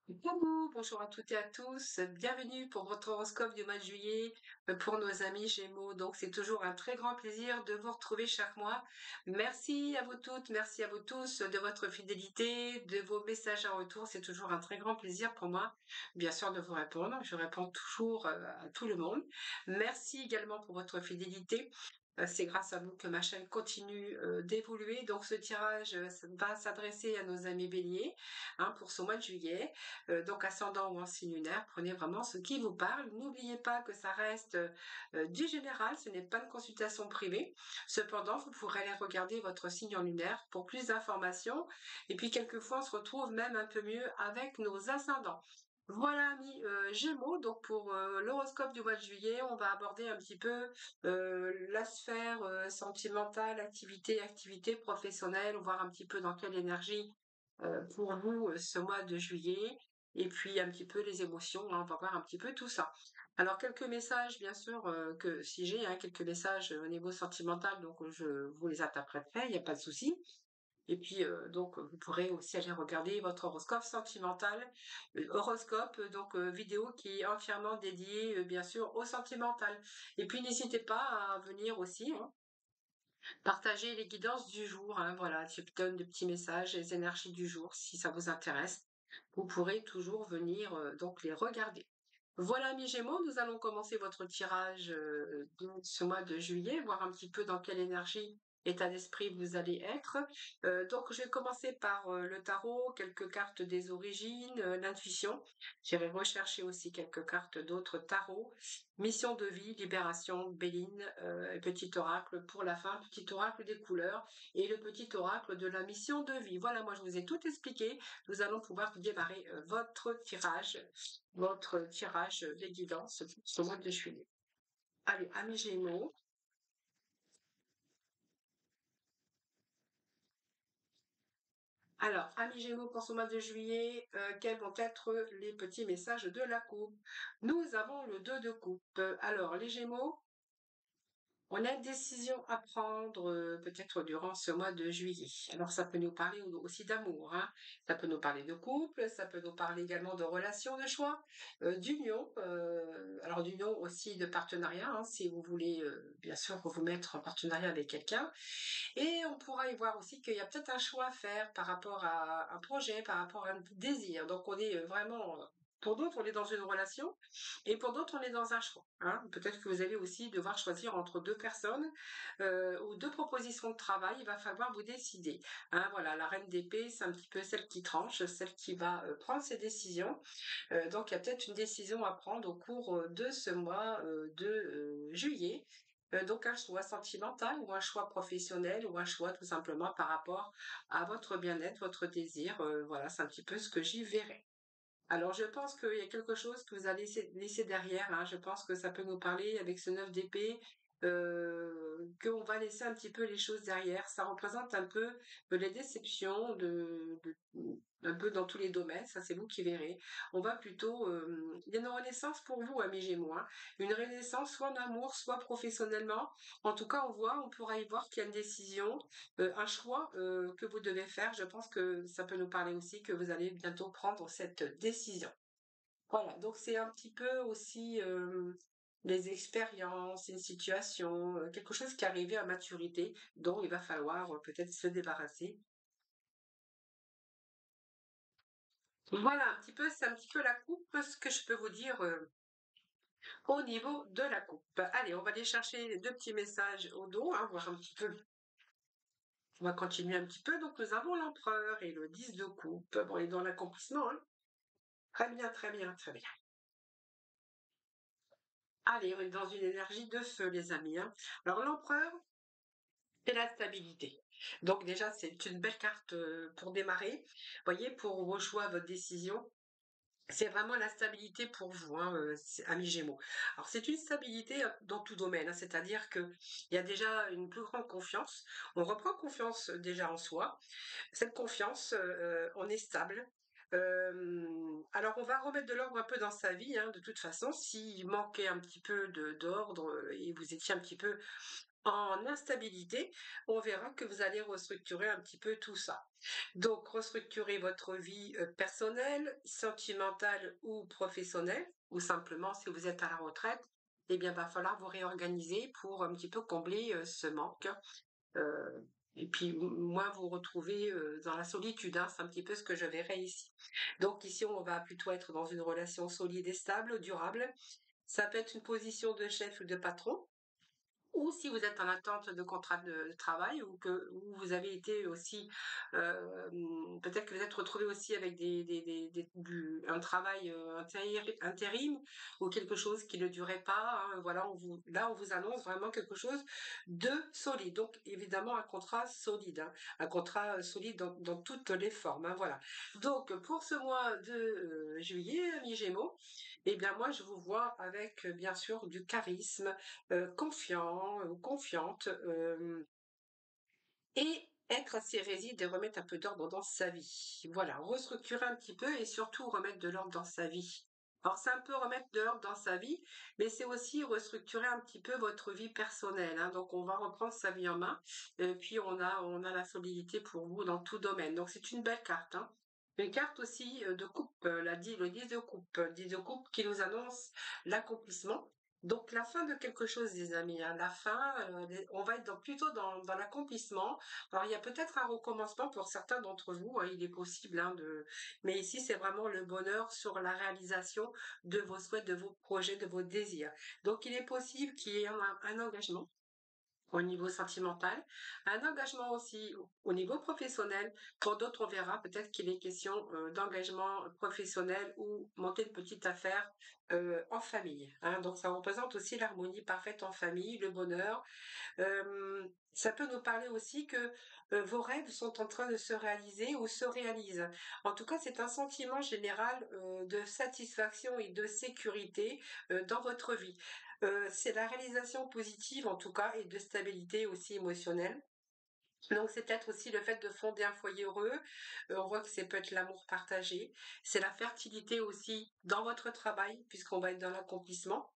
Coucou, bonjour à toutes et à tous. Bienvenue pour votre horoscope du mois de juillet pour nos amis Gémeaux. Donc, c'est toujours un très grand plaisir de vous retrouver chaque mois. Merci à vous toutes, merci à vous tous de votre fidélité, de vos messages en retour. C'est toujours un très grand plaisir pour moi, bien sûr, de vous répondre. Je réponds toujours à tout le monde. Merci également pour votre fidélité. C'est grâce à vous que ma chaîne continue d'évoluer. Donc, ce tirage va s'adresser à nos amis béliers pour ce mois de juillet. Donc ascendant ou en signe lunaire, prenez vraiment ce qui vous parle. N'oubliez pas que ça reste du général, ce n'est pas une consultation privée. Cependant, vous pourrez aller regarder votre signe en lunaire pour plus d'informations. Et puis quelquefois, on se retrouve même un peu mieux avec nos ascendants. Voilà, amis Gémeaux, donc pour l'horoscope du mois de juillet, on va aborder un petit peu la sphère sentimentale, activité professionnelle, voir un petit peu dans quelle énergie pour vous ce mois de juillet et puis un petit peu les émotions, on va voir un petit peu tout ça. Alors quelques messages bien sûr que si j'ai quelques messages au niveau sentimental, donc je vous les interpréterai, il n'y a pas de souci. Et puis donc vous pourrez aussi aller regarder votre horoscope sentimental, horoscope donc vidéo qui est entièrement dédié bien sûr au sentimental. Et puis n'hésitez pas à venir aussi partager les guidances du jour, voilà, je donne de petits messages, les énergies du jour, si ça vous intéresse. Vous pourrez toujours venir donc les regarder. Voilà, mes Gémeaux, nous allons commencer votre tirage de ce mois de juillet, voir un petit peu dans quelle énergie, état d'esprit vous allez être. Donc, je vais commencer par le tarot, quelques cartes des origines, l'intuition. J'irai rechercher aussi quelques cartes d'autres tarots. Mission de vie, libération, Béline, petit oracle pour la fin, petit oracle des couleurs et le petit oracle de la mission de vie. Voilà, moi je vous ai tout expliqué. Nous allons pouvoir démarrer votre tirage des guidances pour ce mois de juillet. Allez, amis Gémeaux. Alors, amis Gémeaux, pour ce mois de juillet, quels vont être les petits messages de la coupe? Nous avons le 2 de coupe. Alors, les Gémeaux, on a une décision à prendre peut-être durant ce mois de juillet. Alors ça peut nous parler aussi d'amour, ça peut nous parler de couple, ça peut nous parler également de relations de choix, d'union, alors d'union aussi de partenariat, si vous voulez bien sûr vous mettre en partenariat avec quelqu'un. Et on pourra y voir aussi qu'il y a peut-être un choix à faire par rapport à un projet, par rapport à un désir. Donc on est vraiment, pour d'autres, on est dans une relation et pour d'autres, on est dans un choix. Peut-être que vous allez aussi devoir choisir entre deux personnes ou deux propositions de travail. Il va falloir vous décider. Voilà, la reine d'épée, c'est un petit peu celle qui tranche, celle qui va prendre ses décisions. Donc il y a peut-être une décision à prendre au cours de ce mois de juillet. Donc un choix sentimental ou un choix professionnel ou un choix tout simplement par rapport à votre bien-être, votre désir. Voilà, c'est un petit peu ce que j'y verrai. Alors je pense qu'il y a quelque chose que vous allez laisser derrière, je pense que ça peut nous parler avec ce 9 d'épée, qu'on va laisser un petit peu les choses derrière. Ça représente un peu les déceptions un peu dans tous les domaines, ça c'est vous qui verrez. On va plutôt, il y a une renaissance pour vous, amis Gémeaux, une renaissance soit en amour, soit professionnellement. En tout cas, on pourra y voir qu'il y a une décision, un choix que vous devez faire. Je pense que ça peut nous parler aussi que vous allez bientôt prendre cette décision. Voilà, donc c'est un petit peu aussi les expériences, une situation, quelque chose qui est arrivé à maturité, dont il va falloir peut-être se débarrasser. Voilà, c'est un petit peu la coupe, ce que je peux vous dire au niveau de la coupe. Allez, on va aller chercher les deux petits messages au dos, voir un petit peu. On va continuer un petit peu. Donc, nous avons l'empereur et le 10 de coupe. Bon, il est dans l'accomplissement, Très bien, très bien, très bien. Allez, on est dans une énergie de feu, les amis, Alors, l'empereur, c'est la stabilité. Donc, déjà, c'est une belle carte pour démarrer. Vous voyez, pour vos choix, votre décision. C'est vraiment la stabilité pour vous, amis Gémeaux. Alors c'est une stabilité dans tout domaine, c'est-à-dire que il y a déjà une plus grande confiance. On reprend confiance déjà en soi. Cette confiance, on est stable. Alors on va remettre de l'ordre un peu dans sa vie, de toute façon. S'il manquait un petit peu d'ordre et vous étiez un petit peu en instabilité, on verra que vous allez restructurer un petit peu tout ça. Donc, restructurer votre vie personnelle, sentimentale ou professionnelle, ou simplement si vous êtes à la retraite, eh bien, va falloir vous réorganiser pour un petit peu combler ce manque. euh, et puis, moins vous retrouver dans la solitude, hein, c'est un petit peu ce que je verrai ici. Donc, ici, on va plutôt être dans une relation solide et stable, durable. Ça peut être une position de chef ou de patron, ou si vous êtes en attente de contrat de travail ou vous avez été aussi, peut-être que vous êtes retrouvé aussi avec un travail intérim ou quelque chose qui ne durait pas. Hein, voilà, on vous annonce vraiment quelque chose de solide. Donc, évidemment, un contrat solide, hein, un contrat solide dans toutes les formes. Hein, voilà. Donc, pour ce mois de juillet, mi Gémeaux, eh bien, moi, je vous vois avec, bien sûr, du charisme, confiant ou confiante, et être assez réside et remettre un peu d'ordre dans sa vie. Voilà, restructurer un petit peu et surtout remettre de l'ordre dans sa vie. Alors c'est un peu remettre de l'ordre dans sa vie, mais c'est aussi restructurer un petit peu votre vie personnelle. Hein. Donc on va reprendre sa vie en main, et puis on a la solidité pour vous dans tout domaine. Donc c'est une belle carte. Hein. Une carte aussi de coupe, le 10 de coupe, 10 de coupe qui nous annonce l'accomplissement. Donc la fin de quelque chose, les amis, hein, la fin, on va être plutôt dans l'accomplissement. Alors il y a peut-être un recommencement pour certains d'entre vous, hein, il est possible, hein, mais ici c'est vraiment le bonheur sur la réalisation de vos souhaits, de vos projets, de vos désirs. Donc il est possible qu'il y ait un engagement au niveau sentimental, un engagement aussi au niveau professionnel. Pour d'autres, on verra peut-être qu'il est question d'engagement professionnel ou monter une petite affaire en famille. Hein. Donc ça représente aussi l'harmonie parfaite en famille, le bonheur. Ça peut nous parler aussi que vos rêves sont en train de se réaliser ou se réalisent. En tout cas, c'est un sentiment général de satisfaction et de sécurité dans votre vie. C'est la réalisation positive en tout cas et de stabilité aussi émotionnelle. Donc c'est peut-être aussi le fait de fonder un foyer heureux. On voit que c'est peut être l'amour partagé. C'est la fertilité aussi dans votre travail puisqu'on va être dans l'accomplissement.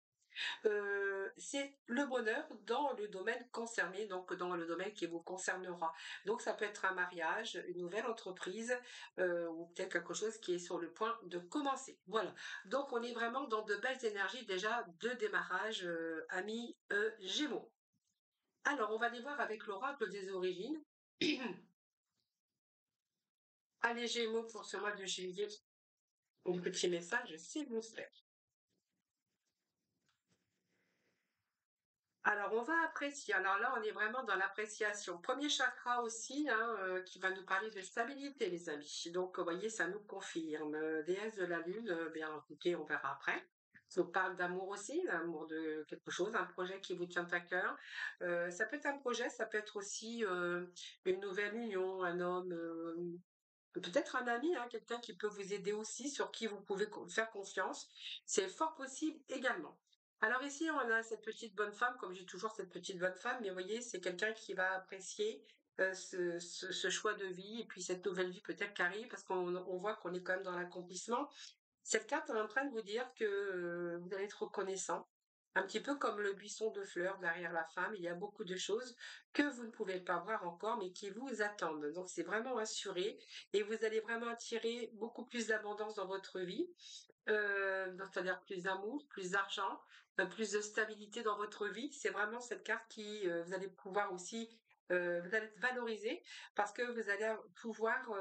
C'est le bonheur dans le domaine concerné, donc dans le domaine qui vous concernera. Donc ça peut être un mariage, une nouvelle entreprise ou peut-être quelque chose qui est sur le point de commencer. Voilà. Donc on est vraiment dans de belles énergies déjà de démarrage, amis Gémeaux. Alors on va les voir avec l'oracle des origines. Allez Gémeaux pour ce mois de juillet. Un petit message s'il vous plaît. Alors, on va apprécier. Alors là, on est vraiment dans l'appréciation. Premier chakra aussi, hein, qui va nous parler de stabilité, les amis. Donc, vous voyez, ça nous confirme. Déesse de la Lune, bien écoutez, on verra après. Ça nous parle d'amour aussi, l'amour de quelque chose, un projet qui vous tient à cœur. Ça peut être un projet, ça peut être aussi une nouvelle union, un homme, peut-être un ami, hein, quelqu'un qui peut vous aider aussi, sur qui vous pouvez faire confiance. C'est fort possible également. Alors ici, on a cette petite bonne femme, comme j'ai toujours cette petite bonne femme, mais vous voyez, c'est quelqu'un qui va apprécier ce choix de vie et puis cette nouvelle vie peut-être qui arrive parce qu'on voit qu'on est quand même dans l'accomplissement. Cette carte est en train de vous dire que vous allez être reconnaissant. Un petit peu comme le buisson de fleurs derrière la femme, il y a beaucoup de choses que vous ne pouvez pas voir encore, mais qui vous attendent. Donc c'est vraiment assuré et vous allez vraiment attirer beaucoup plus d'abondance dans votre vie, donc c'est-à-dire plus d'amour, plus d'argent, plus de stabilité dans votre vie. C'est vraiment cette carte qui, vous allez pouvoir aussi, vous allez être valorisé parce que vous allez pouvoir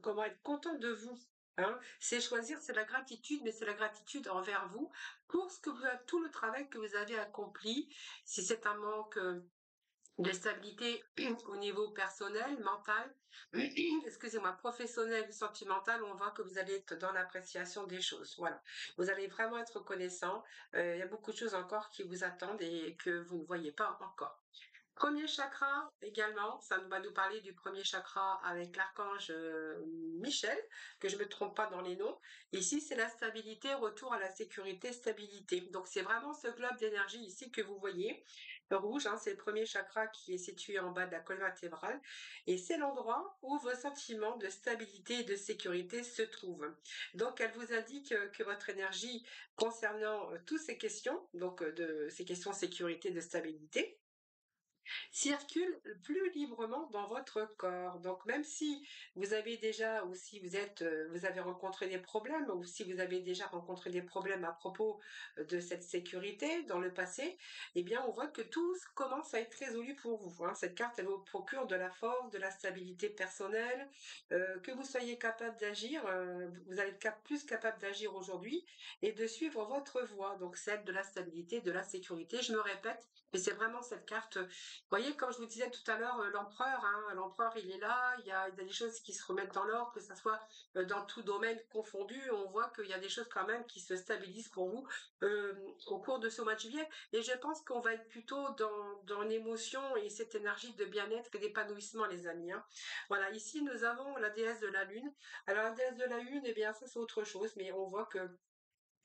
comment être content de vous. Hein. C'est choisir, c'est la gratitude, mais c'est la gratitude envers vous pour tout le travail que vous avez accompli. Si c'est un manque de stabilité au niveau personnel, mental, excusez-moi, professionnel, sentimental, on voit que vous allez être dans l'appréciation des choses. Voilà. Vous allez vraiment être reconnaissant. Il y a beaucoup de choses encore qui vous attendent et que vous ne voyez pas encore. Premier chakra également, ça va nous parler du premier chakra avec l'archange Michel, que je ne me trompe pas dans les noms. Ici, c'est la stabilité, retour à la sécurité, stabilité. Donc, c'est vraiment ce globe d'énergie ici que vous voyez. Le rouge, hein, c'est le premier chakra qui est situé en bas de la colonne vertébrale. Et c'est l'endroit où vos sentiments de stabilité et de sécurité se trouvent. Donc, elle vous indique que votre énergie concernant toutes ces questions, donc de ces questions sécurité, de stabilité, circule plus librement dans votre corps. Donc même si vous avez déjà ou si vous êtes vous avez rencontré des problèmes ou si vous avez déjà rencontré des problèmes à propos de cette sécurité dans le passé, eh bien on voit que tout commence à être résolu pour vous, hein. Cette carte elle vous procure de la force, de la stabilité personnelle, que vous soyez capable d'agir, vous allez être plus capable d'agir aujourd'hui et de suivre votre voie, donc celle de la stabilité, de la sécurité. Je me répète, mais c'est vraiment cette carte. Vous voyez, comme je vous disais tout à l'heure, l'empereur, hein, l'empereur, il est là, il y a des choses qui se remettent dans l'ordre, que ce soit dans tout domaine confondu, on voit qu'il y a des choses quand même qui se stabilisent pour vous au cours de ce mois de juillet. Et je pense qu'on va être plutôt dans l'émotion et cette énergie de bien-être et d'épanouissement, les amis, hein. Voilà, ici, nous avons la déesse de la Lune. Alors, la déesse de la Lune, eh bien, ça, c'est autre chose, mais on voit que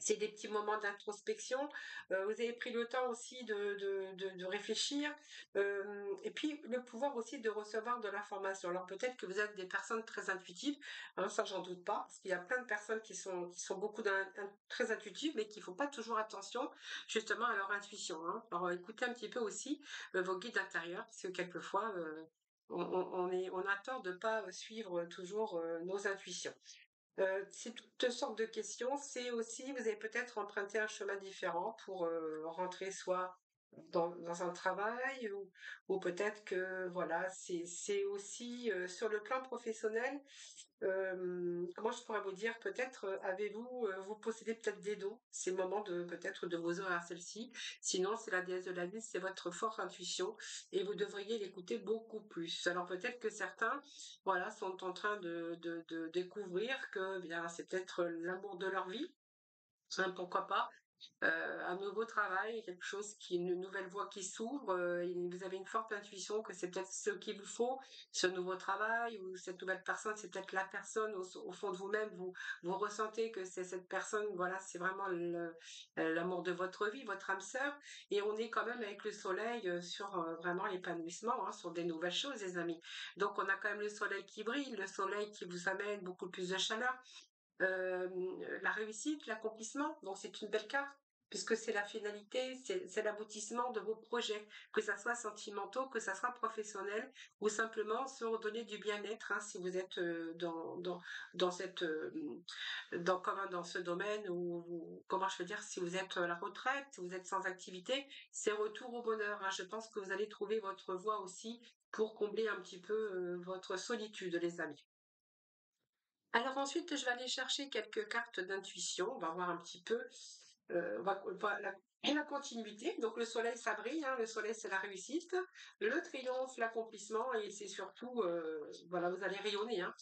c'est des petits moments d'introspection. Vous avez pris le temps aussi de réfléchir. Et puis, le pouvoir aussi de recevoir de l'information. Alors, peut-être que vous êtes des personnes très intuitives. Hein, ça, j'en doute pas. Parce qu'il y a plein de personnes qui sont beaucoup très intuitives, mais qui ne font pas toujours attention, justement, à leur intuition, hein. Alors, écoutez un petit peu aussi vos guides intérieurs. Parce que quelquefois, on a tort de ne pas suivre toujours nos intuitions. C'est toutes sortes de questions. C'est aussi, vous avez peut-être emprunté un chemin différent pour rentrer soit dans un travail ou peut-être que voilà, c'est aussi sur le plan professionnel. Comment je pourrais vous dire, peut-être avez-vous, vous possédez peut-être des dons, c'est le moment de peut-être de vous ouvrir à celle-ci. Sinon, c'est la déesse de la nuit, c'est votre forte intuition et vous devriez l'écouter beaucoup plus. Alors peut-être que certains, voilà, sont en train de découvrir que bien c'est peut-être l'amour de leur vie, hein, pourquoi pas. Un nouveau travail, quelque chose une nouvelle voie qui s'ouvre, et vous avez une forte intuition que c'est peut-être ce qu'il vous faut, ce nouveau travail ou cette nouvelle personne, c'est peut-être la personne au fond de vous-même, vous ressentez que c'est cette personne, voilà, c'est vraiment l'amour de votre vie, votre âme sœur, et on est quand même avec le soleil sur vraiment l'épanouissement, hein, sur des nouvelles choses, les amis. Donc on a quand même le soleil qui brille, le soleil qui vous amène beaucoup plus de chaleur, la réussite, l'accomplissement. Donc c'est une belle carte puisque c'est la finalité, c'est l'aboutissement de vos projets, que ça soit sentimentaux, que ça soit professionnel ou simplement se redonner du bien-être, hein, si vous êtes dans cette dans ce domaine ou comment je veux dire, si vous êtes à la retraite, si vous êtes sans activité, c'est retour au bonheur, hein. Je pense que vous allez trouver votre voie aussi pour combler un petit peu votre solitude, les amis. Alors ensuite, je vais aller chercher quelques cartes d'intuition. On va voir un petit peu la continuité. Donc le soleil, ça brille, hein. Le soleil, c'est la réussite. Le triomphe, l'accomplissement. Et c'est surtout, voilà, vous allez rayonner, hein,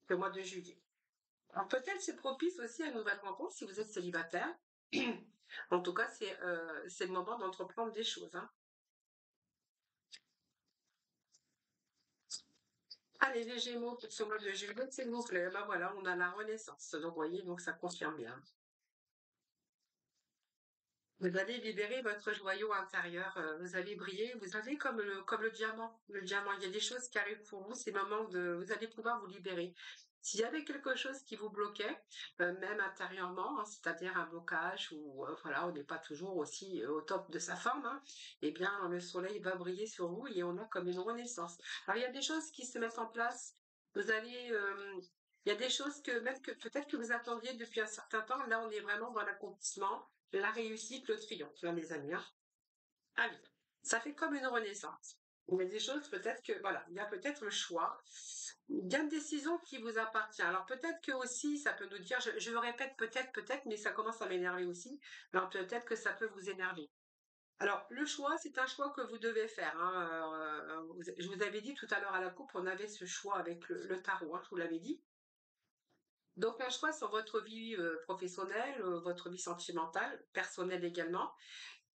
le mois de juillet. Alors peut-être c'est propice aussi à une nouvelle rencontre si vous êtes célibataire. En tout cas, c'est le moment d'entreprendre des choses, hein. Allez, les Gémeaux, pour ce mois de juillet, s'il vous plaît. Ben voilà, on a la renaissance. Donc, vous voyez, donc ça confirme bien. Vous allez libérer votre joyau intérieur, vous allez briller, vous allez comme le diamant. Le diamant, il y a des choses qui arrivent pour vous, c'est le moment de vous allez pouvoir vous libérer. S'il y avait quelque chose qui vous bloquait, même intérieurement, hein, c'est-à-dire un blocage ou voilà, on n'est pas toujours aussi au top de sa forme, hein, eh bien le soleil va briller sur vous et on a comme une renaissance. Alors il y a des choses qui se mettent en place. Vous allez il y a des choses que peut-être que vous attendiez depuis un certain temps. Là, on est vraiment dans l'accomplissement, la réussite, le triomphe, là, mes amis, hein. Allez, ça fait comme une renaissance. Il y a des choses peut-être que, voilà, il y a peut-être le choix. Il y a une décision qui vous appartient. Alors peut-être que aussi, ça peut nous dire, je le répète peut-être, mais ça commence à m'énerver aussi. Alors peut-être que ça peut vous énerver. Alors, le choix, c'est un choix que vous devez faire, hein. Je vous avais dit tout à l'heure à la coupe, on avait ce choix avec le tarot, hein, je vous l'avais dit. Donc un choix sur votre vie professionnelle, votre vie sentimentale, personnelle également.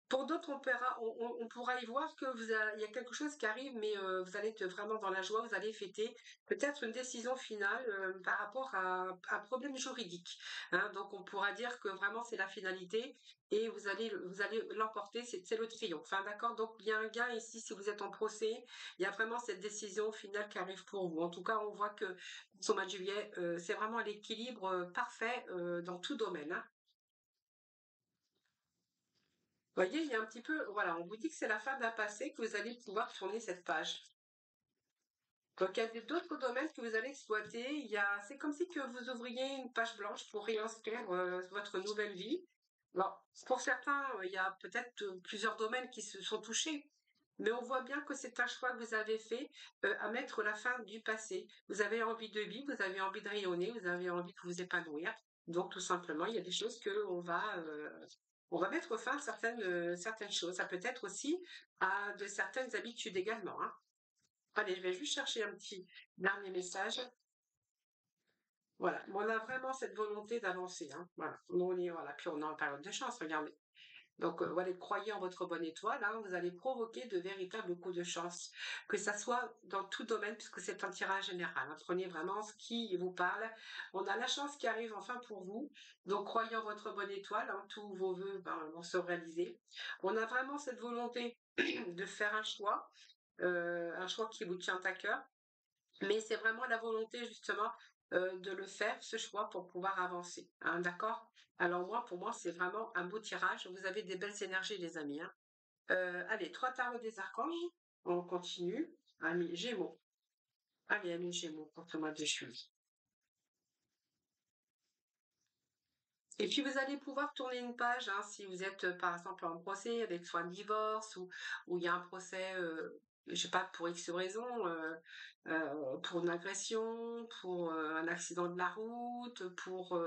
Pour d'autres, on pourra y voir que il y a quelque chose qui arrive, mais vous allez être vraiment dans la joie, vous allez fêter peut-être une décision finale par rapport à un problème juridique, hein. Donc on pourra dire que vraiment c'est la finalité et vous allez l'emporter, c'est le triomphe, hein, d'accord? Donc il y a un gain ici si vous êtes en procès, il y a vraiment cette décision finale qui arrive pour vous. En tout cas, on voit que ce mois de juillet, c'est vraiment l'équilibre parfait dans tout domaine, hein. Voyez, il y a un petit peu, voilà, on vous dit que c'est la fin d'un passé, que vous allez pouvoir tourner cette page. Donc, il y a d'autres domaines que vous allez exploiter. C'est comme si que vous ouvriez une page blanche pour réinscrire votre nouvelle vie. Alors, pour certains, il y a peut-être plusieurs domaines qui se sont touchés, mais on voit bien que c'est un choix que vous avez fait à mettre la fin du passé. Vous avez envie de vie, vous avez envie de rayonner, vous avez envie de vous épanouir. Donc, tout simplement, il y a des choses que on va mettre fin à certaines choses. Ça peut être aussi à de certaines habitudes également, hein. Allez, je vais juste chercher un petit dernier message. Voilà, on a vraiment cette volonté d'avancer, hein. Voilà, voilà. Puis on est en période de chance, regardez. Donc voilà, croyez en votre bonne étoile, hein, vous allez provoquer de véritables coups de chance, que ça soit dans tout domaine, puisque c'est un tirage général, hein. Prenez vraiment ce qui vous parle. On a la chance qui arrive enfin pour vous, donc croyez en votre bonne étoile, hein, tous vos vœux vont se réaliser. On a vraiment cette volonté de faire un choix qui vous tient à cœur. Mais c'est vraiment la volonté justement de le faire, ce choix, pour pouvoir avancer, hein, d'accord? Alors moi, pour moi, c'est vraiment un beau tirage. Vous avez des belles énergies, les amis, hein. Allez, 3 tarots des archanges. On continue. Amis Gémeaux. Allez, amis Gémeaux, pour ce mois de juillet. Et puis vous allez pouvoir tourner une page, hein, si vous êtes par exemple en procès avec soit un divorce ou il y a un procès, je sais pas, pour X raison, pour une agression, pour un accident de la route, pour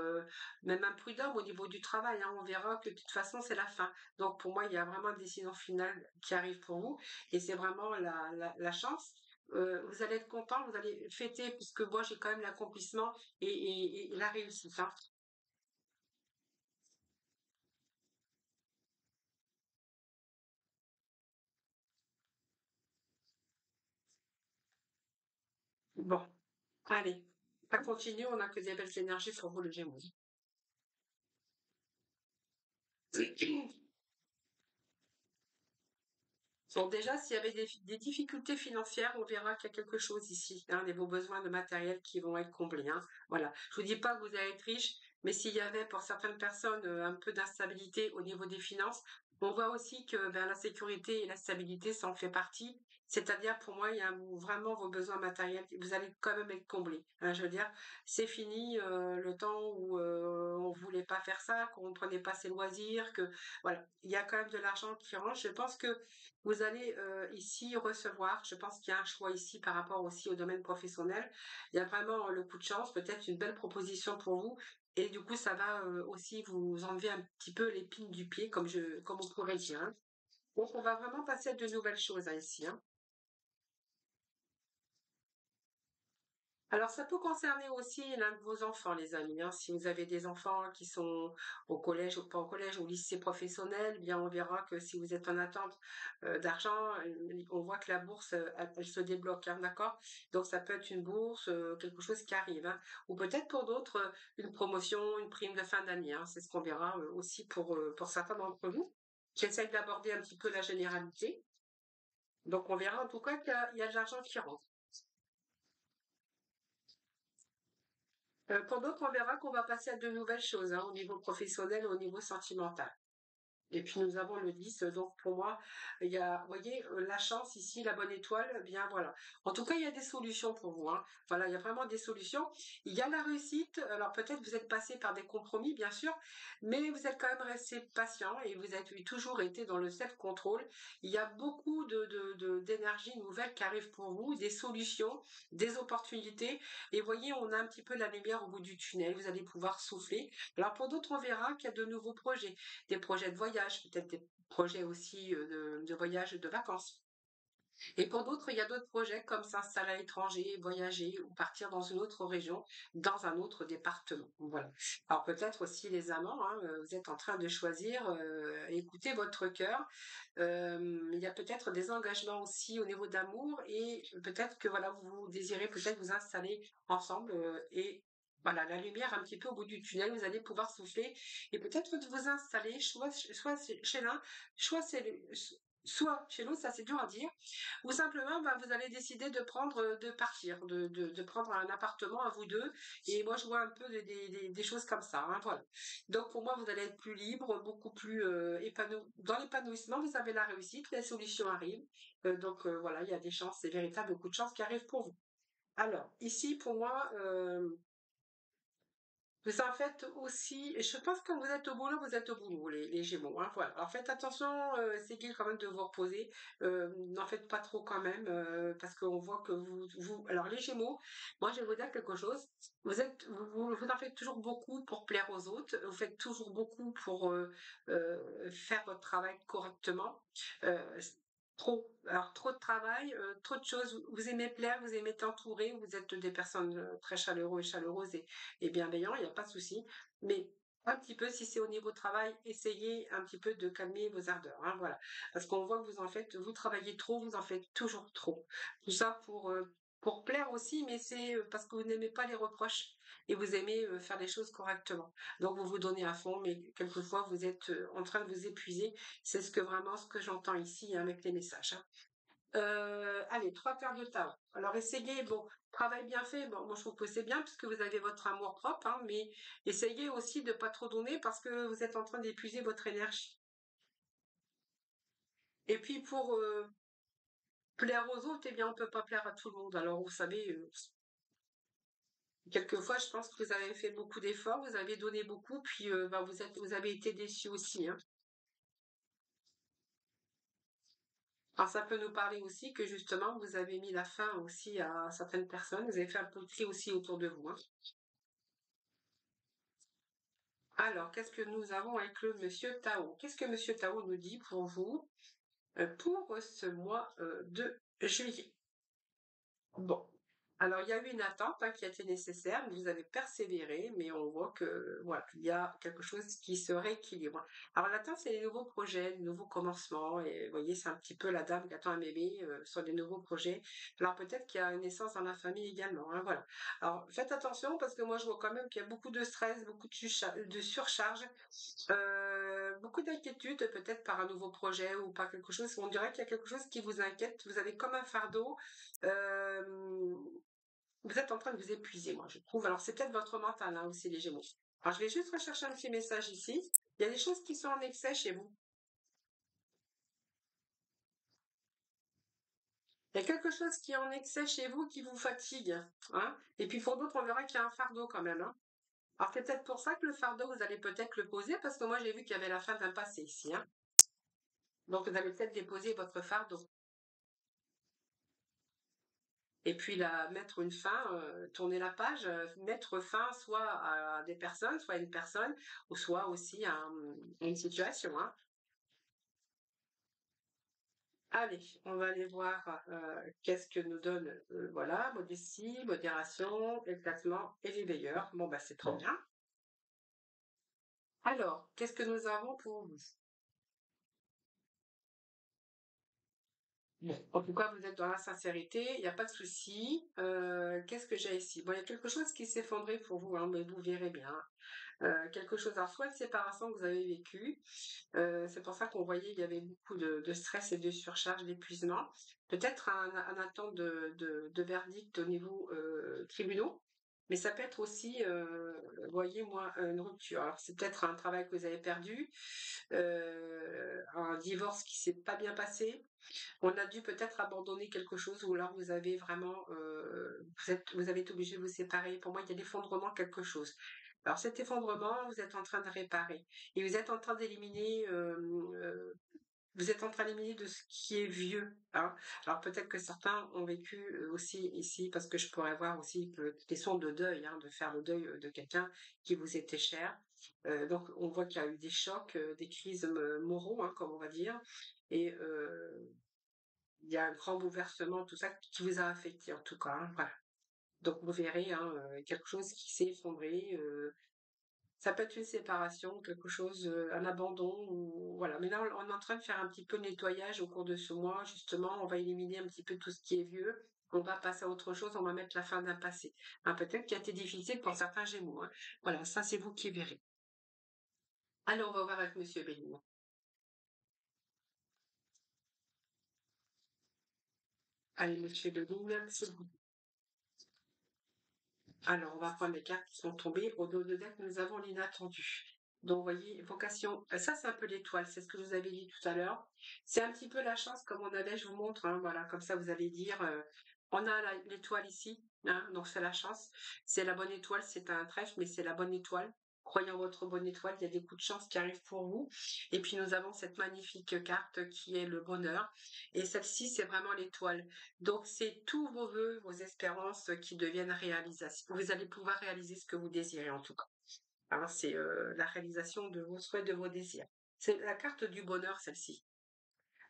même un prud'homme au niveau du travail, hein. On verra que de toute façon c'est la fin. Donc pour moi il y a vraiment une décision finale qui arrive pour vous et c'est vraiment la chance. Vous allez être content, vous allez fêter puisque moi j'ai quand même l'accomplissement et la réussite, hein. Bon. Allez, ça continue, on a que des belles énergies pour vous, le Gémeaux. Bon, déjà, s'il y avait des difficultés financières, on verra qu'il y a quelque chose ici, hein, vos besoins de matériel qui vont être comblés, hein. Voilà. Je vous dis pas que vous allez être riche, mais s'il y avait pour certaines personnes un peu d'instabilité au niveau des finances, on voit aussi que ben, la sécurité et la stabilité, ça en fait partie. C'est-à-dire, pour moi, il y a vraiment vos besoins matériels, vous allez quand même être comblés, hein. Je veux dire, c'est fini le temps où on voulait pas faire ça, qu'on prenait pas ses loisirs, que voilà, il y a quand même de l'argent qui rentre. Je pense que vous allez ici recevoir, je pense qu'il y a un choix ici par rapport aussi au domaine professionnel. Il y a vraiment le coup de chance, peut-être une belle proposition pour vous. Et du coup, ça va aussi vous enlever un petit peu l'épine du pied, comme on pourrait dire, hein. Donc, on va vraiment passer à de nouvelles choses hein, ici, hein. Alors, ça peut concerner aussi l'un de vos enfants, les amis, hein. Si vous avez des enfants qui sont au collège ou pas au collège, au lycée professionnel, eh bien, on verra que si vous êtes en attente d'argent, on voit que la bourse, elle se débloque, hein, d'accord? Donc, ça peut être une bourse, quelque chose qui arrive, hein. Ou peut-être pour d'autres, une promotion, une prime de fin d'année, hein. C'est ce qu'on verra aussi pour certains d'entre vous. J'essaie d'aborder un petit peu la généralité. Donc, on verra en tout cas qu'il y a de l'argent qui rentre. Pour d'autres, on verra qu'on va passer à de nouvelles choses, hein, au niveau professionnel, au niveau sentimental. Et puis nous avons le 10, donc pour moi, il y a, vous voyez, la chance ici, la bonne étoile, eh bien voilà. En tout cas, il y a des solutions pour vous, hein. Voilà, il y a vraiment des solutions. Il y a la réussite, alors peut-être vous êtes passé par des compromis, bien sûr, mais vous êtes quand même resté patient et vous avez toujours été dans le self-control. Il y a beaucoup d'énergie nouvelle qui arrive pour vous, des solutions, des opportunités. Et voyez, on a un petit peu la lumière au bout du tunnel, vous allez pouvoir souffler. Alors pour d'autres, on verra qu'il y a de nouveaux projets, des projets de voyage, peut-être des projets aussi de voyage de vacances. Et pour d'autres, il y a d'autres projets comme s'installer à l'étranger, voyager ou partir dans une autre région, dans un autre département. Voilà. Alors peut-être aussi les amants, hein, vous êtes en train de choisir, écoutez votre cœur. Il y a peut-être des engagements aussi au niveau d'amour et peut-être que voilà, vous désirez peut-être vous installer ensemble et voilà, la lumière un petit peu au bout du tunnel, vous allez pouvoir souffler et peut-être de vous installer soit chez l'un, soit soit chez l'autre, ça c'est dur à dire, ou simplement, bah, vous allez décider de prendre, de partir, de prendre un appartement à vous deux. Et moi, je vois un peu des choses comme ça, hein, voilà. Donc, pour moi, vous allez être plus libre, beaucoup plus épanoui. Dans l'épanouissement, vous avez la réussite, les solutions arrivent. Donc, voilà, il y a des chances, c'est véritable, beaucoup de chances qui arrivent pour vous. Alors, ici, pour moi, vous en faites aussi, je pense que quand vous êtes au boulot, les Gémeaux, hein, voilà. Alors faites attention, essayez quand même de vous reposer. N'en faites pas trop quand même, parce qu'on voit que alors les Gémeaux, moi je vais vous dire quelque chose. Vous en faites toujours beaucoup pour plaire aux autres. Vous faites toujours beaucoup pour faire votre travail correctement. Euh, Trop. Alors, trop de travail, trop de choses. Vous aimez plaire, vous aimez être entouré, vous êtes des personnes très chaleureux et chaleureuses et bienveillant, il n'y a pas de souci. Mais un petit peu, si c'est au niveau travail, essayez un petit peu de calmer vos ardeurs, hein, voilà. Parce qu'on voit que vous en faites, vous travaillez trop, vous en faites toujours trop. Tout ça pour plaire aussi, mais c'est parce que vous n'aimez pas les reproches et vous aimez faire les choses correctement. Donc vous vous donnez à fond, mais quelquefois vous êtes en train de vous épuiser. C'est vraiment ce que j'entends ici hein, avec les messages, hein. Allez, 3 paires de talons. Alors essayez, bon, travail bien fait, bon, moi je trouve que c'est bien puisque vous avez votre amour propre, hein, mais essayez aussi de pas trop donner parce que vous êtes en train d'épuiser votre énergie. Et puis pour plaire aux autres, eh bien on peut pas plaire à tout le monde. Alors vous savez, quelquefois je pense que vous avez fait beaucoup d'efforts, vous avez donné beaucoup, puis bah, vous avez été déçus aussi, hein. Alors ça peut nous parler aussi que justement vous avez mis la fin aussi à certaines personnes, vous avez fait un peu de tri aussi autour de vous, hein. Alors, qu'est-ce que nous avons avec le monsieur Tao? Qu'est-ce que monsieur Tao nous dit pour vous pour ce mois de juillet? Bon. Alors, il y a eu une attente hein, qui a été nécessaire, mais vous avez persévéré, mais on voit que voilà, il y a quelque chose qui se rééquilibre. Alors, l'attente, c'est les nouveaux projets, les nouveaux commencements, et vous voyez, c'est un petit peu la dame qui attend un bébé sur des nouveaux projets. Alors, peut-être qu'il y a une naissance dans la famille également, hein, voilà. Alors, faites attention parce que moi, je vois quand même qu'il y a beaucoup de stress, beaucoup de surcharge, beaucoup d'inquiétude peut-être par un nouveau projet ou par quelque chose. On dirait qu'il y a quelque chose qui vous inquiète. Vous avez comme un fardeau. Euh, Vous êtes en train de vous épuiser, moi, je trouve. Alors, c'est peut-être votre mental, hein, aussi, les Gémeaux. Alors, je vais juste rechercher un petit message ici. Il y a des choses qui sont en excès chez vous. Il y a quelque chose qui est en excès chez vous qui vous fatigue, hein. Et puis, pour d'autres, on verra qu'il y a un fardeau quand même, hein. Alors, c'est peut-être pour ça que le fardeau, vous allez peut-être le poser, parce que moi, j'ai vu qu'il y avait la fin d'un passé ici, hein. Donc, vous allez peut-être déposer votre fardeau. Et puis mettre une fin, tourner la page, mettre fin soit à des personnes, soit à une personne, ou soit aussi à une situation, hein. Allez, on va aller voir qu'est-ce que nous donne, voilà, modestie, modération, éclatement et les veilleurs. Bon, bah c'est trop bien. Alors, qu'est-ce que nous avons pour vous? Bon, en tout cas, vous êtes dans la sincérité, il n'y a pas de souci. Qu'est-ce que j'ai ici? Bon, il y a quelque chose qui s'effondrait pour vous, hein, mais vous verrez bien. Quelque chose, alors soit une séparation que vous avez vécue, c'est pour ça qu'on voyait il y avait beaucoup de stress et de surcharge, d'épuisement. Peut-être un attente de verdict au niveau tribunaux, mais ça peut être aussi, voyez moi, une rupture. Alors c'est peut-être un travail que vous avez perdu, un divorce qui s'est pas bien passé. On a dû peut-être abandonner quelque chose ou alors vous avez vraiment, vous avez été obligé de vous séparer. Pour moi, il y a l'effondrement quelque chose. Alors cet effondrement, vous êtes en train de réparer et vous êtes en train d'éliminer, vous êtes en train d'éliminer de ce qui est vieux, hein. Alors peut-être que certains ont vécu aussi ici, parce que je pourrais voir aussi que des sons de deuil, hein, de faire le deuil de quelqu'un qui vous était cher. Donc on voit qu'il y a eu des chocs, des crises moraux, hein, comme on va dire. Et il y a un grand bouleversement, tout ça, qui vous a affecté en tout cas, hein, voilà. Donc vous verrez, hein, quelque chose qui s'est effondré, ça peut être une séparation, quelque chose, un abandon ou voilà. Mais là, on est en train de faire un petit peu le nettoyage au cours de ce mois, justement. On va éliminer un petit peu tout ce qui est vieux. On va passer à autre chose, on va mettre la fin d'un passé. Hein, peut-être qui a été difficile pour certains Gémeaux, hein. Voilà, ça c'est vous qui verrez. Alors, on va voir avec Monsieur Bélier. Allez, Monsieur Bélier, c'est vous. Alors, on va prendre les cartes qui sont tombées. Au dos de deck, nous avons l'inattendu. Donc, vous voyez, vocation, ça c'est un peu l'étoile, c'est ce que je vous avais dit tout à l'heure. C'est un petit peu la chance, comme on avait, je vous montre, hein, voilà, comme ça vous allez dire, on a l'étoile ici, hein, donc c'est la chance. C'est la bonne étoile, c'est un trèfle, mais c'est la bonne étoile. Croyez en votre bonne étoile, il y a des coups de chance qui arrivent pour vous. Et puis nous avons cette magnifique carte qui est le bonheur. Et celle-ci, c'est vraiment l'étoile. Donc, c'est tous vos vœux, vos espérances qui deviennent réalisation. Vous allez pouvoir réaliser ce que vous désirez en tout cas. Hein, c'est la réalisation de vos souhaits, de vos désirs. C'est la carte du bonheur, celle-ci.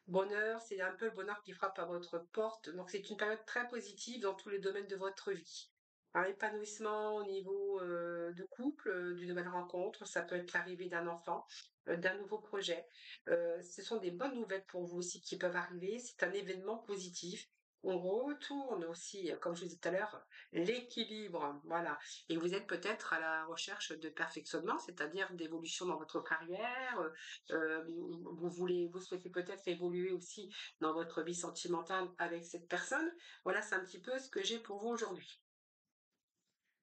Bonheur, c'est un peu le bonheur qui frappe à votre porte. Donc, c'est une période très positive dans tous les domaines de votre vie. Un épanouissement au niveau de couple, d'une nouvelle rencontre, ça peut être l'arrivée d'un enfant, d'un nouveau projet. Ce sont des bonnes nouvelles pour vous aussi qui peuvent arriver. C'est un événement positif. On retourne aussi, comme je vous disais tout à l'heure, l'équilibre, voilà. Et vous êtes peut-être à la recherche de perfectionnement, c'est-à-dire d'évolution dans votre carrière. Vous souhaitez peut-être évoluer aussi dans votre vie sentimentale avec cette personne. Voilà, c'est un petit peu ce que j'ai pour vous aujourd'hui.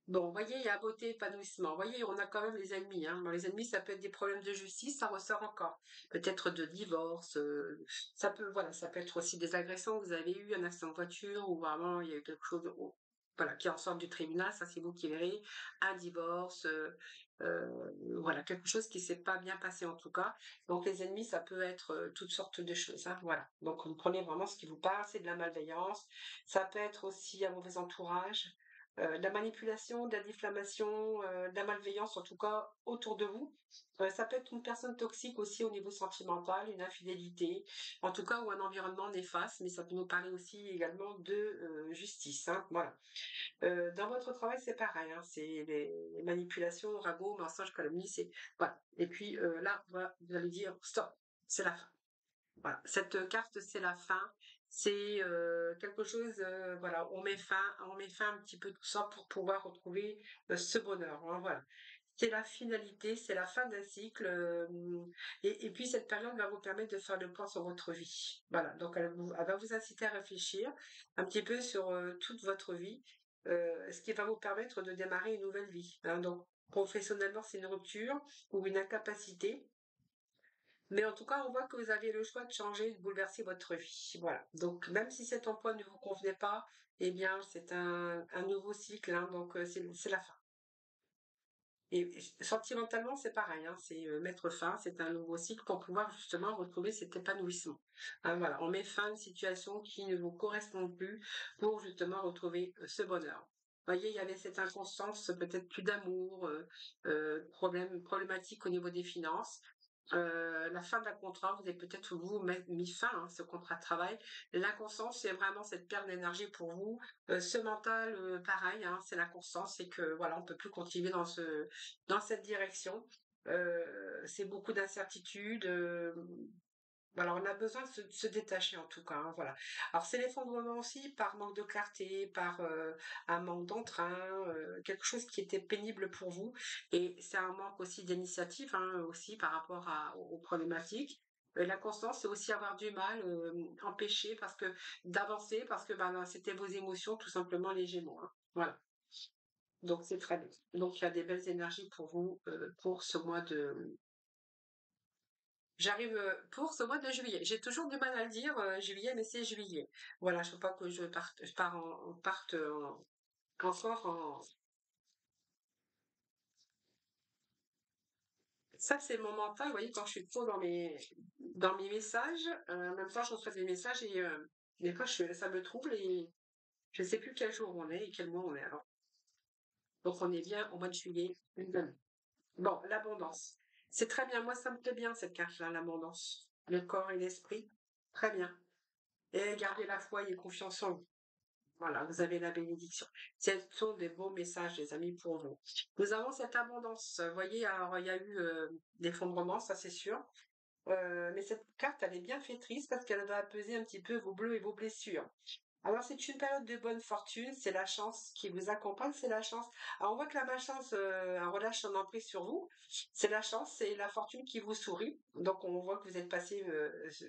Bon, vous voyez, il y a beauté, épanouissement. Vous voyez, on a quand même les ennemis, hein. Bon, les ennemis, ça peut être des problèmes de justice, ça ressort encore. Peut-être de divorce, ça peut, voilà, ça peut être aussi des agressions que vous avez eues, un accident de voiture, ou vraiment il y a eu quelque chose, voilà, qui en sort du tribunal, ça c'est vous qui verrez, un divorce, voilà, quelque chose qui s'est pas bien passé en tout cas. Donc les ennemis, ça peut être toutes sortes de choses, hein, voilà. Donc vous prenez vraiment ce qui vous parle, c'est de la malveillance. Ça peut être aussi un mauvais entourage, de la manipulation, de la diffamation, de la malveillance en tout cas autour de vous. Ça peut être une personne toxique aussi au niveau sentimental, une infidélité, en tout cas ou un environnement néfaste, mais ça peut nous parler aussi également de justice, hein, voilà. Dans votre travail, c'est pareil, hein, c'est les manipulations, ragots, mensonges, calomnies, c'est voilà. Et puis là, voilà, vous allez dire stop, c'est la fin. Voilà, cette carte, c'est la fin. C'est quelque chose, voilà, on met fin un petit peu tout ça pour pouvoir retrouver ce bonheur, hein, voilà. C'est la finalité, c'est la fin d'un cycle. Et puis cette période va vous permettre de faire le point sur votre vie. Voilà, donc elle va vous inciter à réfléchir un petit peu sur toute votre vie, ce qui va vous permettre de démarrer une nouvelle vie, hein. Donc professionnellement, c'est une rupture ou une incapacité, mais en tout cas, on voit que vous avez le choix de changer, de bouleverser votre vie. Voilà. Donc, même si cet emploi ne vous convenait pas, eh bien, c'est un nouveau cycle, hein, donc c'est la fin. Et sentimentalement, c'est pareil, hein, c'est mettre fin, c'est un nouveau cycle pour pouvoir justement retrouver cet épanouissement. Hein, voilà, on met fin à une situation qui ne vous correspond plus pour justement retrouver ce bonheur. Vous voyez, il y avait cette inconstance, peut-être plus d'amour, problématique au niveau des finances. La fin d'un contrat, vous avez peut-être vous mis fin à ce contrat de travail. La constance, c'est vraiment cette perte d'énergie pour vous. Ce mental, pareil, hein, c'est la constance, c'est que voilà, on peut plus continuer dans cette direction. C'est beaucoup d'incertitudes. Voilà, on a besoin de se détacher en tout cas, hein, voilà. Alors c'est l'effondrement aussi par manque de clarté, par un manque d'entrain, quelque chose qui était pénible pour vous. Et c'est un manque aussi d'initiative, hein, aussi par rapport aux problématiques. La constance, c'est aussi avoir du mal, empêcher parce que d'avancer, parce que ben, c'était vos émotions, tout simplement les Gémeaux, hein. Voilà. Donc c'est très bien. Donc il y a des belles énergies pour vous pour ce mois de, j'arrive pour ce mois de juillet. J'ai toujours du mal à le dire juillet, mais c'est juillet. Voilà, je ne veux pas que je pars parte encore en. Ça, c'est mon mental. Vous voyez, quand je suis trop dans mes messages, en même temps, je reçois des messages et des fois, ça me trouble et je ne sais plus quel jour on est et quel mois on est alors. Donc, on est bien au mois de juillet. Bon, l'abondance. C'est très bien. Moi, ça me plaît bien cette carte-là, l'abondance. Le corps et l'esprit. Très bien. et gardez la foi et confiance en vous. Voilà, vous avez la bénédiction. Ce sont des beaux messages, les amis, pour vous. Nous avons cette abondance. Vous voyez, alors il y a eu l'effondrement, ça c'est sûr. Mais cette carte, elle est bien fétrice parce qu'elle va apaiser un petit peu vos bleus et vos blessures. Alors, c'est une période de bonne fortune, c'est la chance qui vous accompagne, c'est la chance. Alors, on voit que la malchance relâche son emprise sur vous. C'est la chance, c'est la fortune qui vous sourit. Donc, on voit que vous êtes passé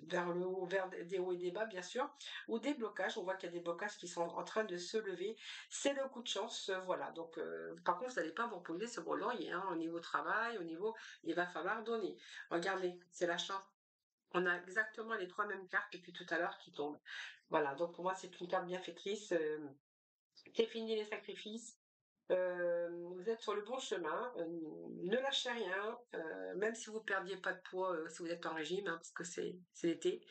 vers le haut, vers des hauts et des bas, bien sûr, ou des blocages. On voit qu'il y a des blocages qui sont en train de se lever. C'est le coup de chance, voilà. Donc, par contre, vous n'allez pas vous reposer sur vos lauriers, hein, au niveau travail, au niveau, il va falloir donner. Regardez, c'est la chance. On a exactement les trois mêmes cartes depuis tout à l'heure qui tombent. Voilà, donc pour moi, c'est une carte bienfaitrice. C'est fini les sacrifices. Vous êtes sur le bon chemin. Ne lâchez rien, même si vous perdiez pas de poids, si vous êtes en régime, hein, parce que c'est l'été.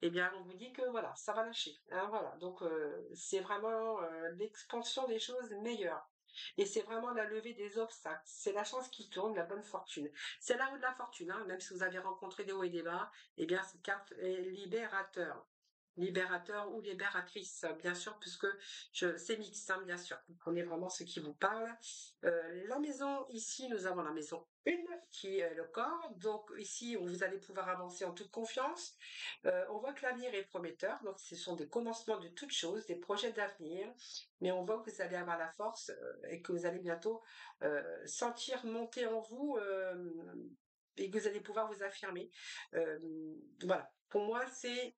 Eh bien, on vous dit que voilà, ça va lâcher, hein, voilà. Donc, c'est vraiment l'expansion des choses meilleures. Et c'est vraiment la levée des obstacles. C'est la chance qui tourne, la bonne fortune. C'est la roue de la fortune, hein, même si vous avez rencontré des hauts et des bas. Eh bien, cette carte est libérateur. Libérateur ou libératrice, bien sûr, puisque c'est mixte, hein, bien sûr. Vous prenez vraiment ce qui vous parle. La maison, ici, nous avons la maison 1, qui est le corps. Donc, ici, vous allez pouvoir avancer en toute confiance. On voit que l'avenir est prometteur, donc ce sont des commencements de toutes choses, des projets d'avenir, mais on voit que vous allez avoir la force et que vous allez bientôt sentir monter en vous et que vous allez pouvoir vous affirmer. Euh, voilà, pour moi, c'est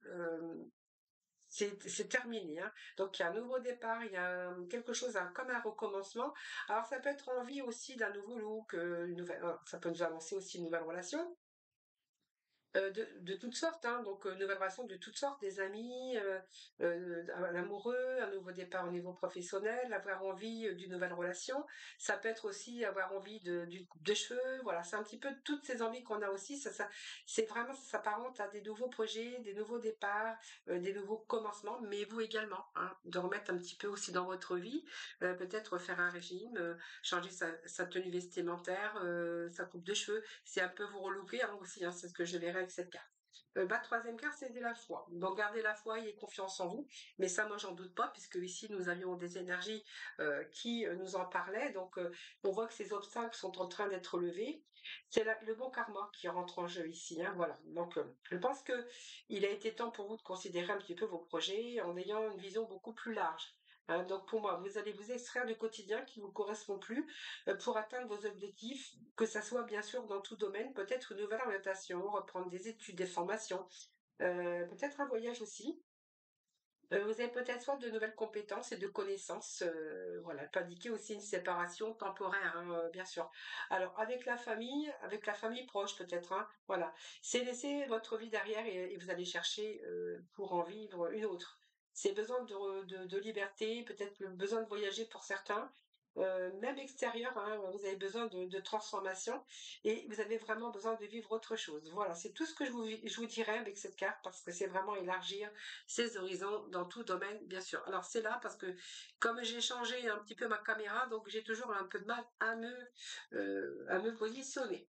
terminé, hein. Donc il y a un nouveau départ, il y a quelque chose comme un recommencement. Alors ça peut être envie aussi d'un nouveau look, ça peut nous annoncer aussi une nouvelle relation. De toutes sortes, hein, donc nouvelles relations de toutes sortes, des amis, un amoureux, un nouveau départ au niveau professionnel, avoir envie d'une nouvelle relation. Ça peut être aussi avoir envie d'une coupe de cheveux. Voilà, c'est un petit peu toutes ces envies qu'on a aussi. C'est vraiment, ça s'apparente à des nouveaux projets, des nouveaux départs, des nouveaux commencements, mais vous également, hein, de remettre un petit peu aussi dans votre vie, peut-être faire un régime, changer sa tenue vestimentaire, sa coupe de cheveux, c'est un peu vous relooker hein, aussi, hein, c'est ce que je verrai avec cette carte. Troisième carte, c'était la foi. Donc gardez la foi, ayez confiance en vous. Mais ça, moi, j'en doute pas, puisque ici, nous avions des énergies qui nous en parlaient. Donc, on voit que ces obstacles sont en train d'être levés. C'est le bon karma qui rentre en jeu ici. Hein, voilà. Donc, je pense que il a été temps pour vous de considérer un petit peu vos projets en ayant une vision beaucoup plus large. Hein, donc pour moi, vous allez vous extraire du quotidien qui ne vous correspond plus pour atteindre vos objectifs, que ça soit bien sûr dans tout domaine, peut-être une nouvelle orientation, reprendre des études, des formations, peut-être un voyage aussi. Vous avez peut-être soif de nouvelles compétences et de connaissances. Voilà, peut indiquer aussi une séparation temporaire, hein, bien sûr. Alors avec la famille proche peut-être. Hein, voilà, c'est laisser votre vie derrière et vous allez chercher pour en vivre une autre. C'est besoin de liberté, peut-être le besoin de voyager pour certains. Même extérieur, hein, vous avez besoin de transformation et vous avez vraiment besoin de vivre autre chose. Voilà, c'est tout ce que je vous dirais avec cette carte parce que c'est vraiment élargir ses horizons dans tout domaine, bien sûr. Alors c'est là parce que comme j'ai changé un petit peu ma caméra, donc j'ai toujours un peu de mal à me positionner.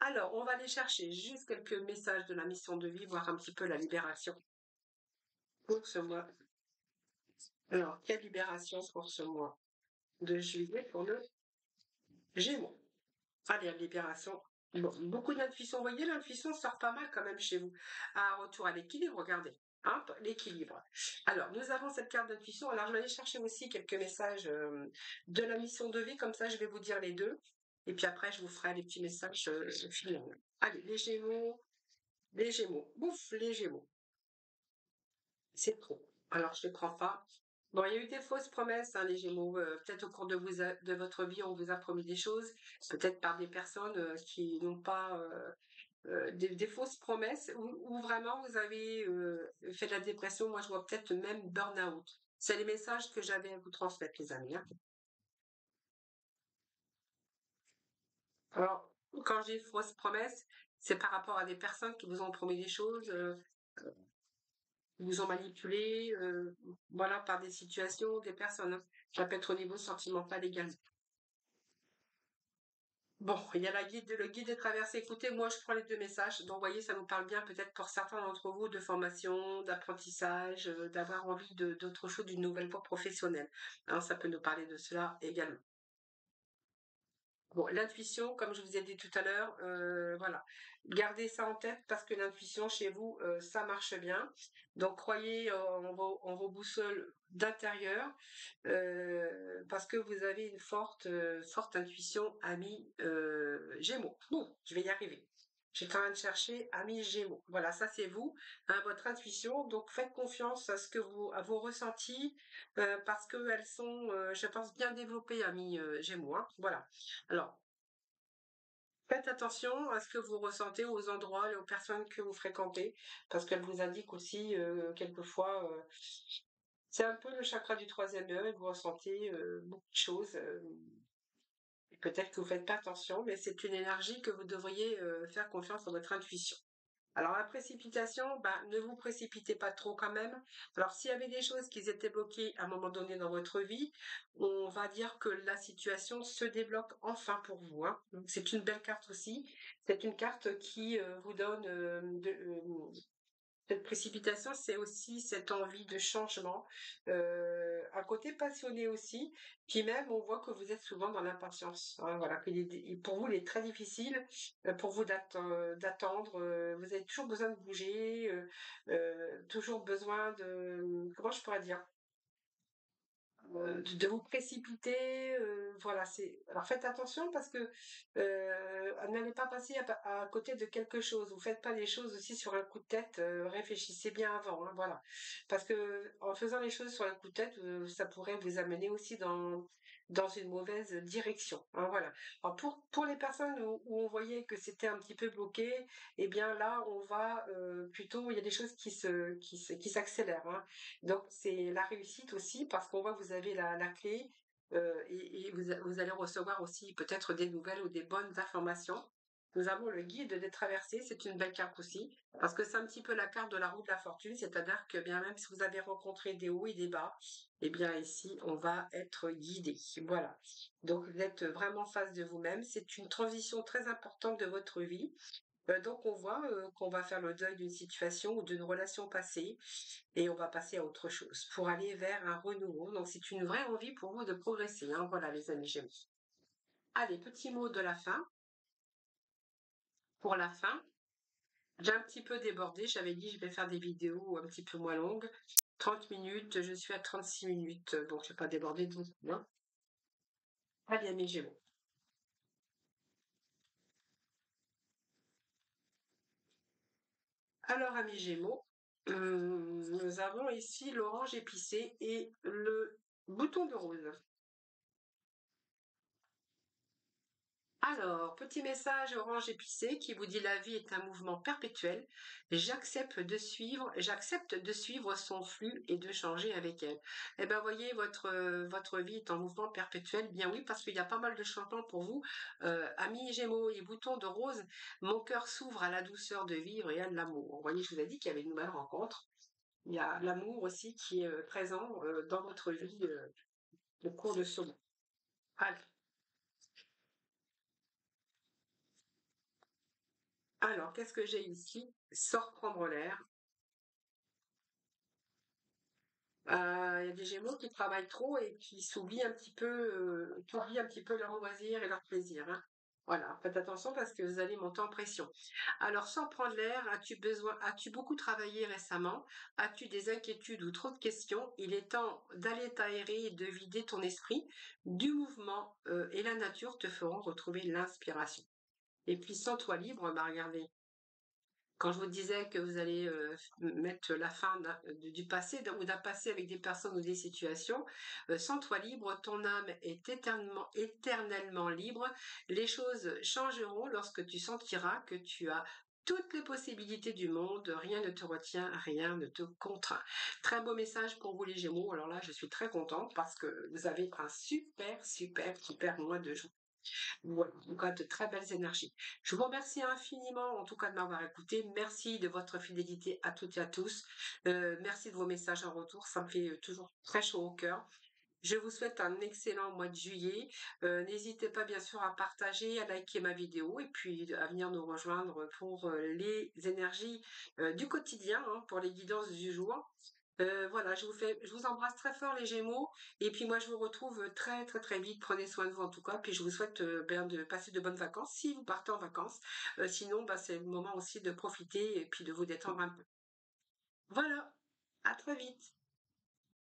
Alors, on va aller chercher juste quelques messages de la mission de vie, voir un petit peu la libération pour ce mois. Alors, quelle libération pour ce mois de juillet pour le Gémeaux? Allez, libération. Bon, beaucoup d'intuition. Vous voyez, l'intuition sort pas mal quand même chez vous. Un retour à l'équilibre, regardez. Hop, l'équilibre. Alors, nous avons cette carte d'intuition. Alors, je vais aller chercher aussi quelques messages de la mission de vie. Comme ça, je vais vous dire les deux. Et puis après, je vous ferai les petits messages finaux. Allez, les Gémeaux. Les Gémeaux. Bouf, les Gémeaux. C'est trop. Alors, je ne prends pas. Bon, il y a eu des fausses promesses, hein, les Gémeaux. Peut-être au cours de votre vie, on vous a promis des choses, peut-être par des personnes qui n'ont pas des fausses promesses, ou vraiment vous avez fait de la dépression. Moi, je vois peut-être même burn-out. C'est les messages que j'avais à vous transmettre, les amis. Hein. Alors, quand je dis fausses promesses, c'est par rapport à des personnes qui vous ont promis des choses, qui vous ont manipulé, voilà, par des situations, des personnes. Hein. Ça peut être au niveau sentimental également. Bon, il y a le guide des traversées. Écoutez, moi, je prends les 2 messages. Donc, vous voyez, ça vous parle bien peut-être pour certains d'entre vous de formation, d'apprentissage, d'avoir envie d'autre chose, d'une nouvelle voie professionnelle. Alors, ça peut nous parler de cela également. Bon, l'intuition, comme je vous ai dit tout à l'heure, voilà. Gardez ça en tête parce que l'intuition chez vous, ça marche bien. Donc croyez en vos boussoles d'intérieur, parce que vous avez une forte intuition, ami Gémeaux. Bon, je vais y arriver. J'étais en train de chercher ami Gémeaux. Voilà, ça c'est vous, hein, votre intuition. Donc faites confiance à vos ressentis, parce qu'elles sont, je pense, bien développées, ami Gémeaux, hein. Voilà. Alors, faites attention à ce que vous ressentez aux endroits et aux personnes que vous fréquentez, parce qu'elles vous indiquent aussi quelquefois, c'est un peu le chakra du troisième œil, vous ressentez beaucoup de choses. Et peut-être que vous faites pas attention, mais c'est une énergie que vous devriez faire confiance à votre intuition. Alors la précipitation, bah, ne vous précipitez pas trop quand même. Alors s'il y avait des choses qui étaient bloquées à un moment donné dans votre vie, on va dire que la situation se débloque enfin pour vous, hein. Donc c'est une belle carte aussi. C'est une carte qui vous donne cette précipitation, c'est aussi cette envie de changement, un côté passionné aussi. Puis même, on voit que vous êtes souvent dans l'impatience, hein, voilà, pour vous, il est très difficile pour vous d'attendre. Vous avez toujours besoin de bouger, toujours besoin de, comment je pourrais dire, de vous précipiter, voilà, c'est alors faites attention parce que, n'allez pas passer à côté de quelque chose. Vous faites pas les choses aussi sur un coup de tête, réfléchissez bien avant, hein, voilà. Parce que en faisant les choses sur un coup de tête, ça pourrait vous amener aussi dans une mauvaise direction, hein, voilà. Alors pour les personnes où on voyait que c'était un petit peu bloqué, eh bien là, on va, plutôt il y a des choses qui s'accélèrent, hein. Donc c'est la réussite aussi parce qu'on voit que vous avez la clé, et vous allez recevoir aussi peut-être des nouvelles ou des bonnes informations. Nous avons le guide des traversées, c'est une belle carte aussi, parce que c'est un petit peu la carte de la roue de la fortune, c'est-à-dire que bien même si vous avez rencontré des hauts et des bas, eh bien ici on va être guidé. Voilà. Donc vous êtes vraiment face de vous-même. C'est une transition très importante de votre vie. Donc on voit qu'on va faire le deuil d'une situation ou d'une relation passée et on va passer à autre chose pour aller vers un renouveau. Donc c'est une vraie envie pour vous de progresser, hein. Voilà les amis Gémeaux. Allez, petit mot de la fin. Pour la fin, j'ai un petit peu débordé. J'avais dit je vais faire des vidéos un petit peu moins longues. 30 minutes, je suis à 36 minutes. Bon, je vais pas déborder de vous, hein. Allez, amis Gémeaux. Alors, amis Gémeaux, nous avons ici l'orange épicé et le bouton de rose. Alors, petit message orange épicé qui vous dit la vie est un mouvement perpétuel. J'accepte de suivre son flux et de changer avec elle. Eh ben, voyez, votre vie est en mouvement perpétuel. Bien oui, parce qu'il y a pas mal de changements pour vous. Amis Gémeaux et boutons de rose, mon cœur s'ouvre à la douceur de vivre et à l'amour. Vous voyez, je vous ai dit qu'il y avait une nouvelle rencontre. Il y a l'amour aussi qui est présent dans votre vie au cours de ce mois. Allez. Alors, qu'est-ce que j'ai ici? Sors prendre l'air. Il y a des Gémeaux qui travaillent trop et qui s'oublient un petit peu, qui oublient un petit peu leurs loisirs et leurs plaisirs, hein. Voilà, faites attention parce que vous allez monter en pression. Alors, sans prendre l'air, as-tu beaucoup travaillé récemment? As-tu des inquiétudes ou trop de questions? Il est temps d'aller t'aérer et de vider ton esprit. Du mouvement et la nature te feront retrouver l'inspiration. Et puis, sens-toi libre, bah regardez, quand je vous disais que vous allez mettre la fin du passé ou d'un passé avec des personnes ou des situations, sens-toi libre, ton âme est éternellement libre. Les choses changeront lorsque tu sentiras que tu as toutes les possibilités du monde, rien ne te retient, rien ne te contraint. Très beau message pour vous les Gémeaux. Alors là, je suis très contente parce que vous avez un super mois de juin. Voilà, en tout cas, de très belles énergies. Je vous remercie infiniment, en tout cas, de m'avoir écouté. Merci de votre fidélité à toutes et à tous. Merci de vos messages en retour. Ça me fait toujours très chaud au cœur. Je vous souhaite un excellent mois de juillet. N'hésitez pas bien sûr à partager, à liker ma vidéo et puis à venir nous rejoindre pour les énergies du quotidien, hein, pour les guidances du jour. Voilà, je vous embrasse très fort les Gémeaux et puis moi je vous retrouve très très très vite. Prenez soin de vous en tout cas, puis je vous souhaite bien de passer de bonnes vacances si vous partez en vacances. Sinon, bah, c'est le moment aussi de profiter et puis de vous détendre un peu. Voilà, à très vite.